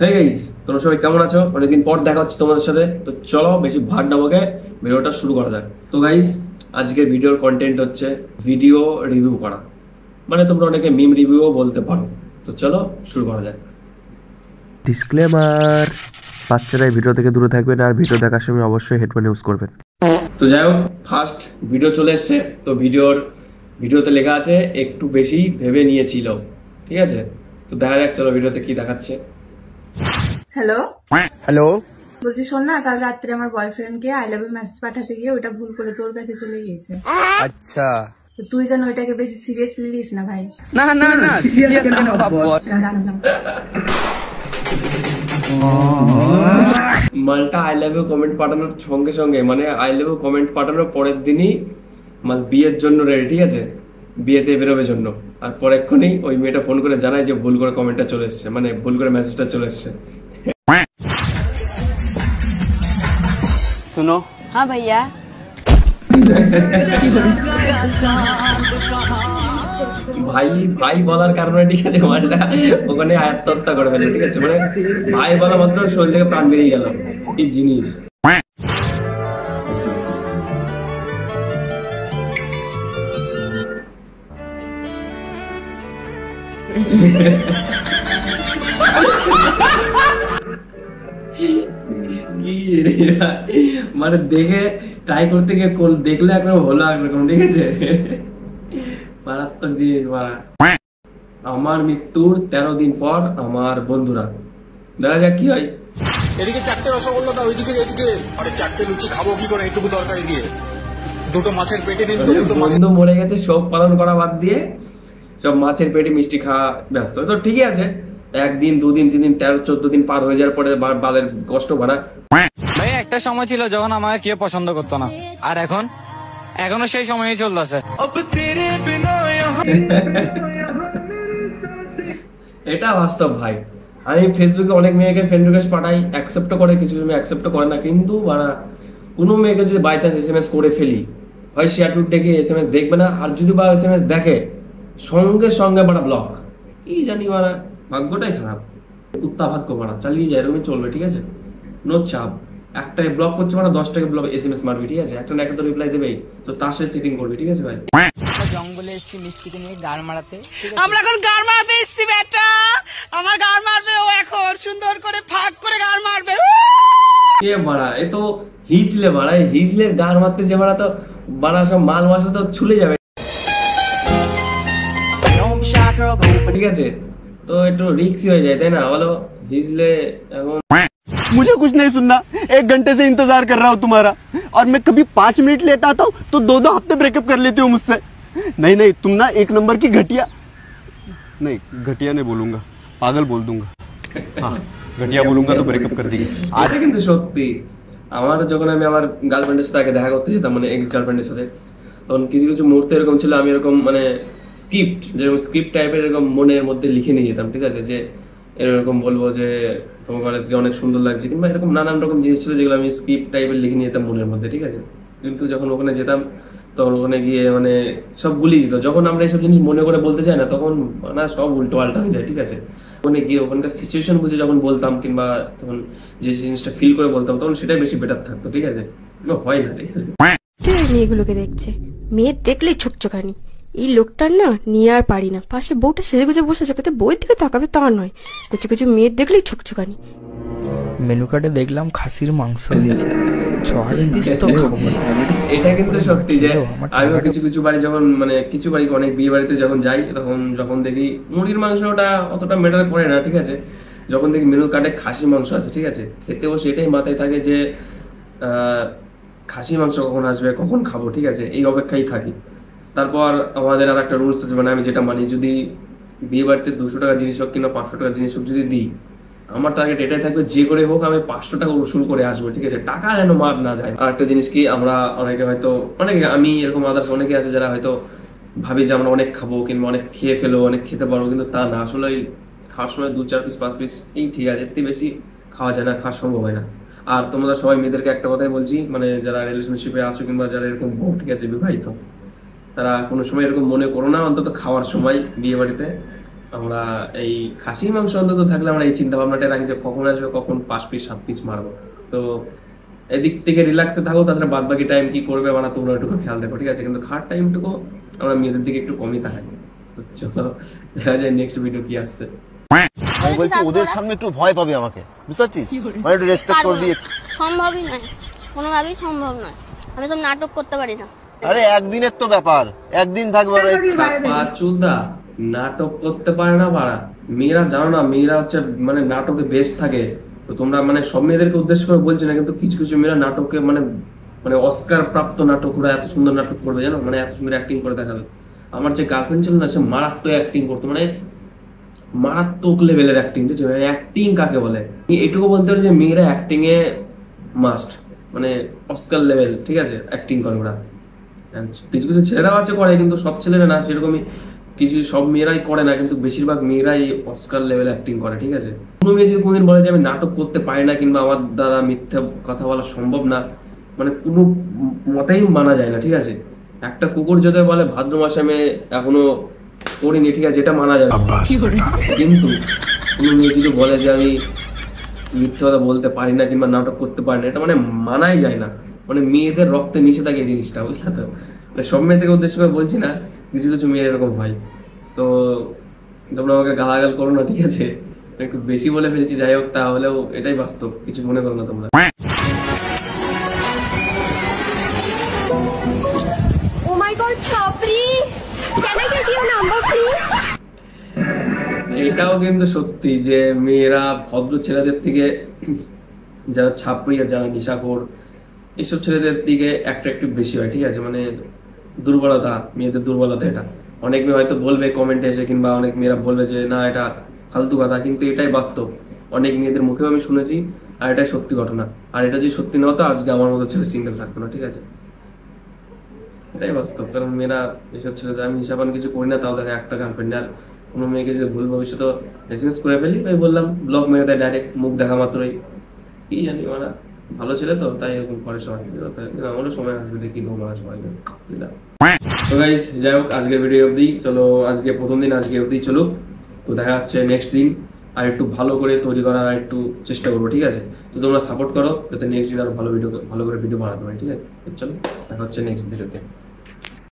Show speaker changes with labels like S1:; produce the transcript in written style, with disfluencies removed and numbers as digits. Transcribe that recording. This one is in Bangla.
S1: হে গাইস, তোমরা সবাই কেমন আছো? অনেকদিন পর দেখা হচ্ছে তোমাদের সাথে। তো চলো বেশি ভাট না বকে ভিডিওটা শুরু করা যাক। তো গাইস, আজকের ভিডিওর কন্টেন্ট হচ্ছে ভিডিও রিভিউ করা, মানে তোমরা অনেকে মিম রিভিউও বলতে পারো। তো চলো শুরু করা যাক।
S2: ডিসক্লেমার, বাচ্চারা ভিডিও থেকে দূরে থাকবেন আর ভিডিও দেখার সময় অবশ্যই হেডফোন ইউজ করবেন।
S1: তো যাই হোক, ফার্স্ট ভিডিও চলে এসছে। তো ভিডিওতে লেখা আছে একটু বেশি ভেবে নিয়েছিল, ঠিক আছে? তো দেখা যাক চলো ভিডিওতে কি দেখাচ্ছে।
S3: হ্যালো
S2: হ্যালো,
S3: বলছি শোন না, কাল রাত্রে আমার বয়ফ্রেন্ডকে আই লাভ ইউ মেসেজ পাঠাতে গিয়ে ওটা ভুল করে তোর কাছে চলে গিয়েছে।
S2: আচ্ছা।
S3: তো তুই যেন ওইটাকে বেশি সিরিয়াসলি নিস না ভাই।
S2: না না না, সিরিয়াস কেন বাবা?
S3: রাখলাম।
S1: মালটা আই লাভ ইউ কমেন্ট পাঠানোর সঙ্গে সঙ্গে, মানে আই লাভ ইউ কমেন্ট পাঠানোর পরের দিনই মাল বিয়ের জন্য রেডি, ঠিক আছে? বিয়েতে বেরোবে জন্য। আর পরেক্ষণেই ওই মেয়েটা ফোন করে জানায় যে ভুল করে কমেন্টটা চলে এসছে, মানে ভুল করে মেসেজটা চলে এসছে।
S4: सुनो। हाँ भैया।
S1: ভাই ভাই বলার কারণে, ঠিক আছে, মালটা ওখানে আত্মহত্যা করে ফেলে, ঠিক আছে? মানে ভাই বলা মাত্র শরীর থেকে প্রাণ বেরিয়ে গেল। কি জিনিস! মানে দেখে ট্রাই করতে গিয়ে দেখলে একরকম হলো একরকম, ঠিক আছে? মারাত্মক জিনিস। আমার মৃত্যুর 13 দিন পর আমার বন্ধুরা, দেখা যাক কি হয়।
S5: এদিকে 4টে রসগোল্লা দাও, ওইদিকে এদিকে। আরে 4টে লুচি খাবো কি করে এইটুকু তরকারি দিয়ে? দুটো মাছের পেটে দিন তো। দুটো
S1: বন্ধু মরে গেছে, শোক পালন করা বাদ দিয়ে সব মাছের পেটে মিষ্টি খাওয়া ব্যস্ত। তো ঠিকই আছে, একদিন দুদিন 3 দিন 13-14 দিন পার হয়ে যাওয়ার পরে বালের কষ্ট বাড়া।
S6: ভাই একটা সময় ছিল যখন আমাকে কেউ পছন্দ করতো না, আর এখনো সেই সময়ই চলতেছে।
S1: এটা বাস্তব ভাই। আমি ফেসবুকে অনেক মেয়েকে ফ্রেন্ড রিকোয়েস্ট পাঠাই, অ্যাকসেপ্ট করে, কিছু মেয়ে অ্যাকসেপ্ট করে না। কিন্তু কোনো মেয়েকে যদি বাই চান্স SMS করে ফেলি, হয় সে অ্যাটিটিউড দেখে SMS দেখবে না, আর যদি বা SMS দেখে সঙ্গে সঙ্গে ব্লক। কি জানি ভাগ্যটাই খারাপ, কুত্তা ভাগ্য চালিয়ে যায়, এরকমই চলবে, ঠিক আছে? নো চাপ। একটাকে ব্লক করছে 10টাকে ব্লক SMS মারবি, ঠিক আছে? একটা না একটা তো রিপ্লাই দেবেই, তো তার সাথে চিটিং করবি, ঠিক আছে ভাই?
S6: জঙ্গলে এসেছি মিষ্টিকে নিয়ে গাড় মারাতে।
S7: আমরা এখন গাড় মারাতে এসেছি বেটা, আমার গাড় মারবে ও, এখন সুন্দর করে ফাঁক করে গাড় মারবে।
S1: কে এ তো হিজলে এই হিজলের গাড় মারতে যে তো সব মাল মাসা তো ছুলে যাবে, ঠিক আছে? তো একটু রিস্কি হয়ে যায়, তাই না বলো? হিজলে এখন
S8: मुझे कुछ नहीं सुनना, 1 घंटे से इंतजार कर रहा हूँ तुम्हारा, और मैं कभी 5 मिनट लेट आता हूँ तो 2 हफ्ते ब्रेकअप कर लेती हूँ मुझसे। नहीं तुम ना 1 नंबर की घटिया, नहीं घटिया नहीं बोलूंगा, पागल बोल दूंगा। हाँ, घटिया बोलूंगा तो ब्रेकअप कर देंगे।
S1: আজ কিন্তু সত্যি, আমার যখন আমি আমার গার্লফ্রেন্ডের সাথে দেখা করতে যেতাম, মানে এক্স গার্লফ্রেন্ডের সাথে, তখন কিছু কিছু মুহূর্তে এরকম ছিল, আমি এরকম মানে স্ক্রিপ্ট টাইপের এরকম মনের মধ্যে লিখে নিয়ে যেতাম, ঠিক আছে? যে এরকম বলবো যে তোমার আজকে অনেক সুন্দর লাগছে, কিংবা এরকম নানান রকম জিনিস ছিল যেগুলো আমি স্ক্রিপ্ট টাইপের লিখে নিয়ে যেতাম মনের মধ্যে, ঠিক আছে? কিন্তু যখন ওখানে যেতাম তখন ওখানে গিয়ে মানে সব গুলিয়ে যেত। যখন আমরা এইসব জিনিস মনে করে বলতে চাই না, তখন সব উল্টো পাল্টা হয়ে যায়, ঠিক আছে? ওখানে গিয়ে ওখানকার সিচুয়েশন বুঝে যখন বলতাম, কিংবা তখন যে জিনিসটা ফিল করে বলতাম, তখন সেটাই বেশি বেটার থাকতো, ঠিক আছে? হয় না, ঠিক আছে?
S9: মেয়েগুলোকে দেখছে, মেয়ে দেখলেই ছুকছুকানি। এই লোকটার না নিয়ে আর পারি না। পাশে বউটা সেজে গুজে বসে আছে, বইয়ের দিকে তাকাবে তা নয়, কিছু কিছু মেয়ের দেখলেই ছুকছুকানি।
S6: মেনু কার্ডে দেখলাম খাসির মাংস দিয়েছে, 6 পিস তো খাবো।
S1: এটা কিন্তু সত্যি যে আমিও কিছু কিছু বাড়ি যখন মানে কিছু বাড়ি অনেক বিয়ে বাড়িতে যখন যাই, তখন যখন দেখি মুরগির মাংসটা অতটা ম্যাটার করে না, ঠিক আছে? যখন দেখি মেনু কার্ডে খাসি মাংস আছে, ঠিক আছে, খেতেও সেটাই মাথায় থাকে যে খাসি মাংস কখন আসবে, কখন খাবো, ঠিক আছে? এই অপেক্ষায় থাকি। তারপর আমাদের আর একটা রুলস আছে, মানে আমি যেটা মানি, যদি বিয়ে বাড়িতে 200 টাকার জিনিস হোক কিংবা 500 টাকার জিনিস হোক যদি দিই, আমার টার্গেট এটাই থাকবে যে করে হোক আমি 500 টাকা উসুল করে আসবো, ঠিক আছে? টাকা যেন মার না যায়। আর একটা জিনিস কি, আমরা অনেকে আমি এরকম আদার্স অনেকে আছে যারা হয়তো ভাবি যে আমরা অনেক খাবো কিংবা অনেক খেয়ে ফেলবো, অনেক খেতে পারবো, কিন্তু তা না। আসলে খাওয়ার সময় 2-4 পিস 5 পিস এই ঠিক আছে, এর থেকে বেশি খাওয়া যায় না, খাওয়া সম্ভব হয় না। আর তোমরা সবাই মেয়েদেরকে একটা কথাই বলছি, মানে যারা রিলেশনশিপে আছো কিংবা যারা এরকম বউ, ঠিক আছে, বিবাহিত, তারা কোনো সময় এরকম মনে করো না অন্তত খাওয়ার সময় বিয়ে বাড়িতে আমরা এই খাসির মাংস অন্তত থাকলে আমরা এই চিন্তা ভাবনাটা রাখি যে কখন আসবে, কখন 5 পিস 7 পিস মারবো। তো এদিক থেকে রিল্যাক্সে থাকো, তাছাড়া বাদ বাকি টাইম কি করবে মানে তোমরা একটু খেয়াল রাখো, ঠিক আছে? কিন্তু খাওয়ার টাইমটুকু আমরা মেয়েদের দিকে একটু কমই তাকাই। তো চলো দেখা যায় নেক্সট ভিডিও কি আসছে।
S4: আমি বলছি ওদের সামনে একটু ভয় পাবি আমাকে, বুঝতে পারছিস? মানে একটু রেসপেক্ট করবি।
S10: সম্ভবই নয়, কোনোভাবেই সম্ভব নয়। আমি সব নাটক করতে পারি না।
S4: আরে একদিনের তো ব্যাপার, একদিন থাকবে।
S1: পাচুদা নাটক করতে পারে না পারা, মেয়েরা জানো না, মেয়েরা হচ্ছে মানে নাটকে বেস্ট থাকে। তো তোমরা মানে সব মেয়েদেরকে উদ্দেশ্য করে বলছি না, কিন্তু কিছু কিছু মেয়েরা নাটকে মানে মানে অস্কার প্রাপ্ত নাটক, ওরা এত সুন্দর নাটক করবে জানো, মানে এত সুন্দর অ্যাক্টিং করে দেখাবে। আমার যে গার্লফ্রেন্ড ছিল না, সে মারাত্মক অ্যাক্টিং করতো, মানে মারাত্মক লেভেলের অ্যাক্টিং। ঠিক আছে, অ্যাক্টিং কাকে বলে এটুকু বলতে পারি যে মেয়েরা অ্যাক্টিং এ মাস্ট, মানে অস্কার লেভেল, ঠিক আছে, অ্যাক্টিং করে ওরা। কিছু কিছু ছেলেরাও আছে করে, কিন্তু সব ছেলেরা না সেরকমই, কিছু সব মেয়েরাই করে না, কিন্তু বেশিরভাগ মেয়েরাই অস্কার লেভেল অ্যাক্টিং করে। ঠিক আছে, কোনো মেয়ে যদি কোনোদিন বলে যে আমি নাটক করতে পারি না কিংবা আমার দ্বারা মিথ্যা কথা বলা সম্ভব না, মানে কোনো মতেই মানা যায় না। ঠিক আছে, একটা কুকুর যদি বলে ভাদ্র মাসে আমি এখনো করিনি, ঠিক আছে, এটা মানা যাবে। কিন্তু কোনো মেয়ে যদি বলে যে আমি মিথ্যা কথা বলতে পারি না কিংবা নাটক করতে পারি না, এটা মানে মানাই যায় না। মানে মেয়েদের রক্তে মিশে থাকে এই জিনিসটা, বুঝলা তো? মানে সব মেয়ে থেকে উদ্দেশ্য করে বলছি না, কিছু কিছু মেয়ের এরকম হয়। তো তোমরা আমাকে গালাগাল করো না, ঠিক আছে? একটু বেশি বলে ফেলছি, যাই হোক, তাহলেও এটাই বাস্তব, কিছু মনে করো না তোমরা।
S10: ও মাই গড, ছাপরি, can I get your number please?
S1: এটাও কিন্তু সত্যি যে মেয়েরা ভদ্র ছেলেদের থেকে যারা ছাপরি আর যারা নিশাখোর এইসব ছেলেদের দিকে অ্যাট্রাকটিভ বেশি হয়। ঠিক আছে, মানে দুর্বলতা, মেয়েদের দুর্বলতা এটা। অনেক মেয়ে হয়তো বলবে কমেন্টে এসে, কিংবা অনেক মেয়েরা বলবে যে না এটা ফালতু কথা, কিন্তু এটাই বাস্তব। অনেক মেয়েদের মুখেও আমি শুনেছি, আর এটাই সত্যি ঘটনা। আর এটা যদি সত্যি না হতো আজকে আমার মতো ছেলে সিঙ্গেল থাকতো না। ঠিক আছে, এটাই বাস্তব। কারণ মেয়েরা এইসব ছেলেদের, আমি হিসাবান কিছু করি না, তাও দেখে একটা গার্লফ্রেন্ড। আর কোনো মেয়েকে যদি ভুল ভবিষ্যৎ এসএমএস করে ফেলি, আমি বললাম ব্লক মেরে দেয় ডাইরেক্ট, মুখ দেখা মাত্রই। কি জানি ওরা ভালো ছেলে তো, তাই এরকম করে সবাই। আমারও সময় আসবে, দেখি তোমার সবাই। তো গাইস, যাই হোক, আজকের ভিডিও অবধি। চলো, আজকে প্রথম দিন, আজকে অবধি চলুক। তো দেখা যাচ্ছে নেক্সট দিন, আর একটু ভালো করে তৈরি করার আর একটু চেষ্টা করবো। ঠিক আছে, তো তোমরা সাপোর্ট করো যাতে নেক্সট দিন আর ভালো করে ভিডিও বানাতে পারি। ঠিক আছে, চলো দেখা হচ্ছে নেক্সট ভিডিওতে।